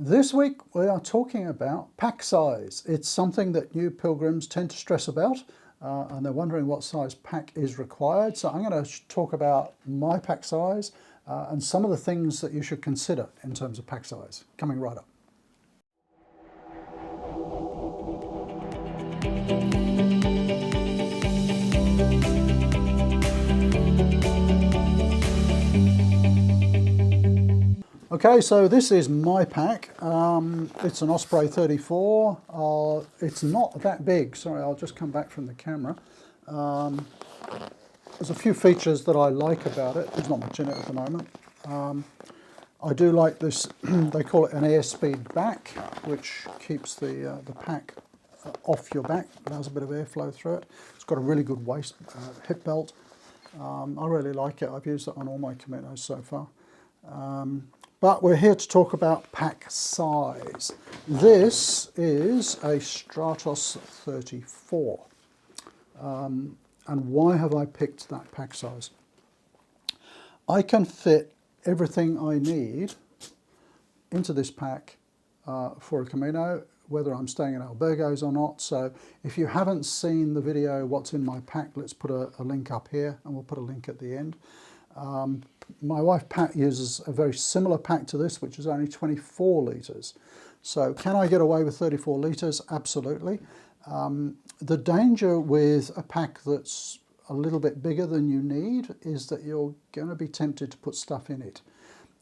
This week we are talking about pack size. It's something that new pilgrims tend to stress about and they're wondering what size pack is required. So I'm going to talk about my pack size and some of the things that you should consider in terms of pack size, coming right up. Okay, so this is my pack. It's an Osprey 34. It's not that big. Sorry, I'll just come back from the camera. There's a few features that I like about it. There's not much in it at the moment. I do like this, they call it an airspeed back, which keeps the pack off your back, allows a bit of airflow through it. It's got a really good waist hip belt. I really like it. I've used it on all my Caminos so far. But we're here to talk about pack size. This is a Stratos 34. And why have I picked that pack size? I can fit everything I need into this pack for a Camino, whether I'm staying in albergos or not. So if you haven't seen the video, what's in my pack, let's put a link up here and we'll put a link at the end. My wife Pat uses a very similar pack to this, which is only 24 litres. So can I get away with 34 litres? Absolutely. The danger with a pack that's a little bit bigger than you need is that you're going to be tempted to put stuff in it.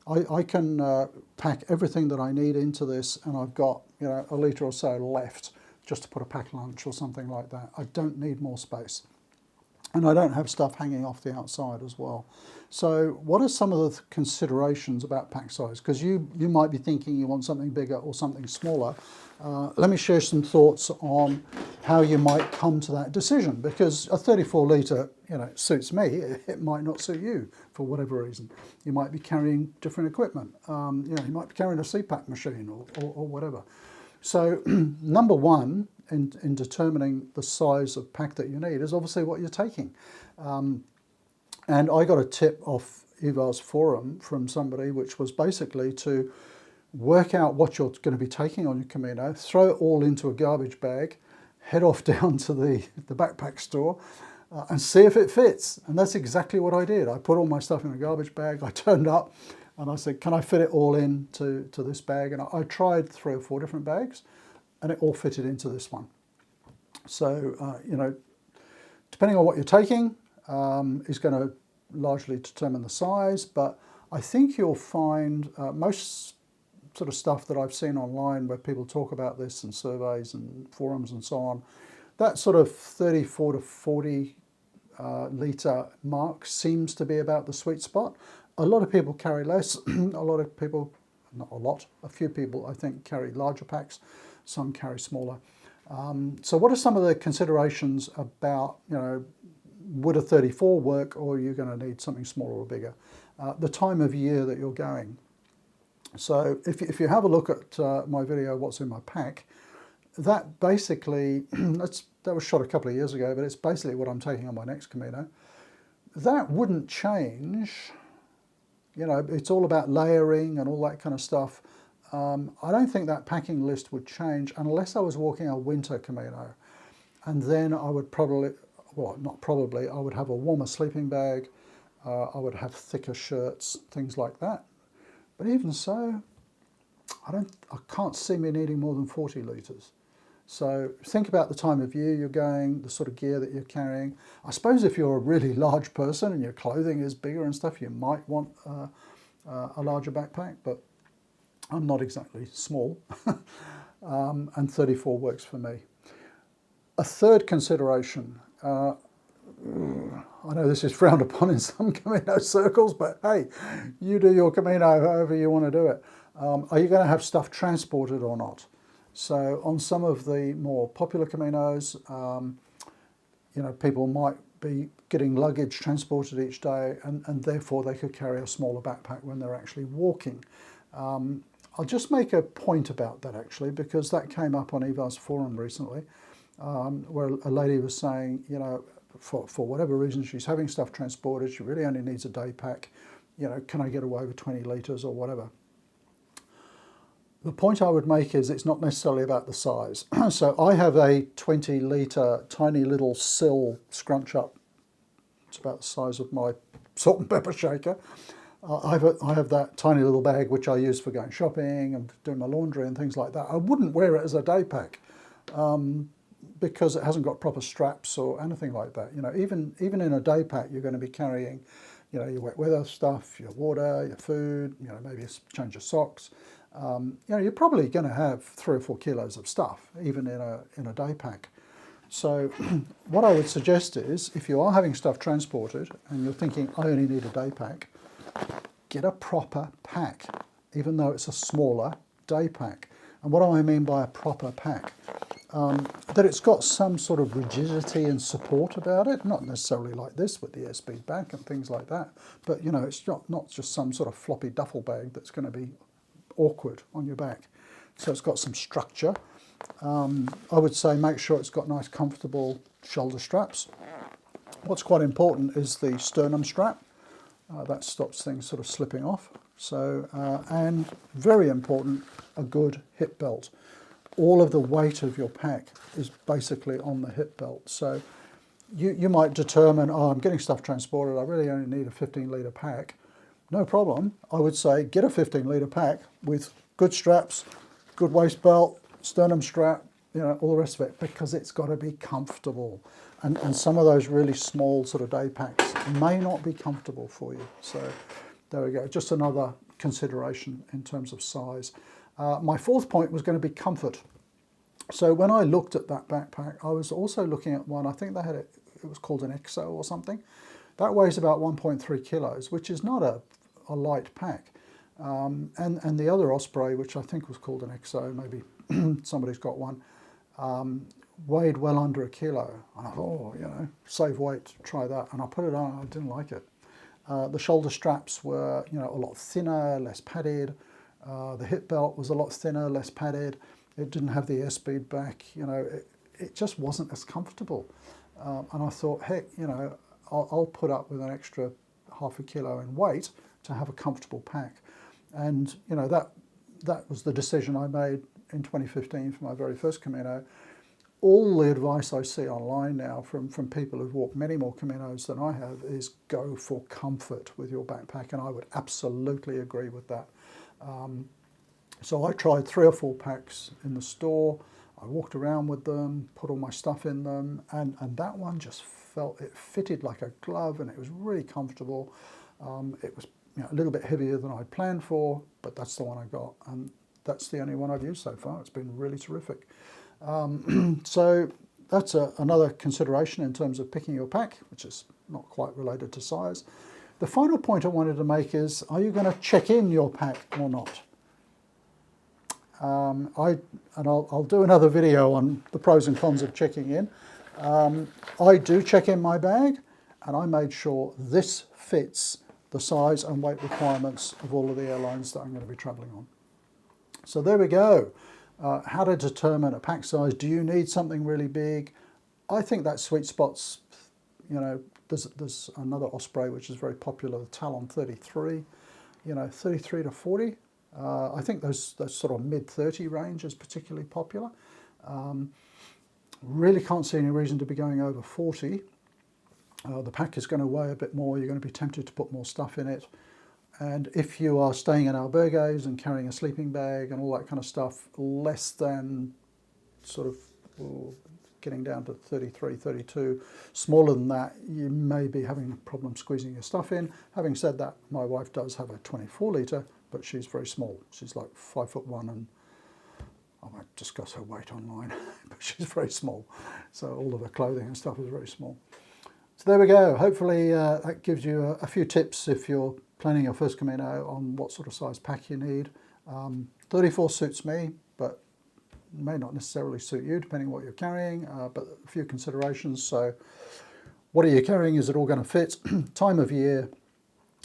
I can pack everything that I need into this, and I've got, you know, a litre or so left just to put a pack lunch or something like that. I don't need more space. And I don't have stuff hanging off the outside as well. So what are some of the considerations about pack size? Because you might be thinking you want something bigger or something smaller. Let me share some thoughts on how you might come to that decision, because a 34 litre, you know, suits me. It might not suit you for whatever reason. You might be carrying different equipment. You know, you might be carrying a CPAP machine or whatever. So number one, in determining the size of pack that you need is obviously what you're taking. And I got a tip off Eva's forum from somebody, which was basically to work out what you're going to be taking on your Camino, throw it all into a garbage bag, head off down to the backpack store and see if it fits. And that's exactly what I did. I put all my stuff in a garbage bag, I turned up and I said, can I fit it all in to this bag? And I tried 3 or 4 different bags, and it all fitted into this one. So, you know, depending on what you're taking is going to largely determine the size, but I think you'll find most sort of stuff that I've seen online where people talk about this and surveys and forums and so on, that sort of 34 to 40 litre mark seems to be about the sweet spot. A lot of people carry less, a lot of people, not a lot, a few people I think carry larger packs, some carry smaller. So what are some of the considerations about, you know, would a 34 work, or are you going to need something smaller or bigger? The time of year that you're going. So if you have a look at my video, What's in My Pack, that basically, that was shot a couple of years ago, but it's basically what I'm taking on my next Camino. That wouldn't change. You know, it's all about layering and all that kind of stuff. I don't think that packing list would change unless I was walking a winter Camino. And then I would probably, well, not probably, I would have a warmer sleeping bag. I would have thicker shirts, things like that. But even so, I can't see me needing more than 40 litres. So think about the time of year you're going, the sort of gear that you're carrying. I suppose if you're a really large person and your clothing is bigger and stuff, you might want a larger backpack, but I'm not exactly small. And 34 works for me. A third consideration, I know this is frowned upon in some Camino circles, but hey, you do your Camino however you want to do it. Are you going to have stuff transported or not? So on some of the more popular Caminos, you know, people might be getting luggage transported each day, and therefore they could carry a smaller backpack when they're actually walking. I'll just make a point about that actually, because that came up on Eva's forum recently, where a lady was saying, you know, for whatever reason she's having stuff transported, she really only needs a day pack, you know, can I get away with 20 litres or whatever? The point I would make is it's not necessarily about the size. So I have a 20 litre tiny little sill scrunch up. It's about the size of my salt and pepper shaker. I have that tiny little bag which I use for going shopping and doing my laundry and things like that. I wouldn't wear it as a day pack because it hasn't got proper straps or anything like that. You know, even in a day pack, you're going to be carrying, you know, your wet weather stuff, your water, your food, you know, maybe a change of socks. You know, you're probably going to have 3 or 4 kilos of stuff, even in a day pack. So what I would suggest is, if you are having stuff transported and you're thinking, I only need a day pack, get a proper pack, even though it's a smaller day pack. And what do I mean by a proper pack? That it's got some sort of rigidity and support about it, not necessarily like this with the airspeed back and things like that, but you know, it's not just some sort of floppy duffel bag that's going to be awkward on your back. So it's got some structure. I would say make sure it's got nice comfortable shoulder straps. What's quite important is the sternum strap. That stops things sort of slipping off. So, and very important, a good hip belt. All of the weight of your pack is basically on the hip belt. So you might determine, oh, I'm getting stuff transported, I really only need a 15 litre pack. No problem. I would say get a 15 litre pack with good straps, good waist belt, sternum strap, you know, all the rest of it, because it's got to be comfortable. And some of those really small sort of day packs may not be comfortable for you. So there we go, just another consideration in terms of size. My fourth point was going to be comfort. So when I looked at that backpack, I was also looking at one, I think they had it was called an EXO or something. That weighs about 1.3 kilos, which is not a light pack. And the other Osprey, which I think was called an EXO, maybe somebody's got one, weighed well under a kilo. And I thought, oh, you know, save weight, try that. And I put it on, I didn't like it. The shoulder straps were, you know, a lot thinner, less padded. The hip belt was a lot thinner, less padded. It didn't have the airspeed back. You know, it just wasn't as comfortable. And I thought, heck, you know, I'll put up with an extra half a kilo in weight to have a comfortable pack. And, you know, that was the decision I made in 2015 for my very first Camino. All the advice I see online now from people who've walked many more Caminos than I have is go for comfort with your backpack, and I would absolutely agree with that. So I tried 3 or 4 packs in the store. I walked around with them, put all my stuff in them, and that one just felt, it fitted like a glove, and it was really comfortable. It was, you know, a little bit heavier than I'd planned for, but that's the one I got, and that's the only one I've used so far. It's been really terrific. So that's another consideration in terms of picking your pack, which is not quite related to size. The final point I wanted to make is, are you going to check in your pack or not? I'll do another video on the pros and cons of checking in. I do check in my bag, and I made sure this fits the size and weight requirements of all of the airlines that I'm going to be travelling on. So there we go. How to determine a pack size. Do you need something really big? I think that sweet spot's, you know, there's another Osprey which is very popular, the Talon 33, you know, 33 to 40. I think those sort of mid-30 range is particularly popular. Really can't see any reason to be going over 40. The pack is going to weigh a bit more. You're going to be tempted to put more stuff in it. And if you are staying in albergues and carrying a sleeping bag and all that kind of stuff, less than sort of getting down to 33, 32, smaller than that, you may be having a problem squeezing your stuff in. Having said that, my wife does have a 24 litre, but she's very small. She's like 5'1", and I won't discuss her weight online, but she's very small. So all of her clothing and stuff is very small. So there we go. Hopefully that gives you a few tips if you're planning your first Camino on what sort of size pack you need. 34 suits me, but may not necessarily suit you depending on what you're carrying, but a few considerations. So what are you carrying? Is it all going to fit? Time of year,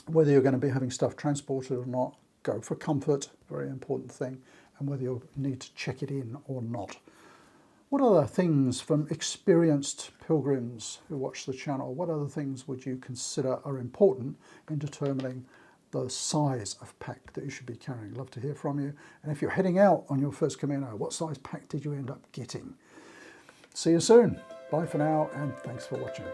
whether you're going to be having stuff transported or not, go for comfort, very important thing, and whether you need to check it in or not. What other things from experienced pilgrims who watch the channel, what other things would you consider are important in determining the size of pack that you should be carrying. Love to hear from you. And if you're heading out on your first Camino, what size pack did you end up getting? See you soon. Bye for now, and thanks for watching.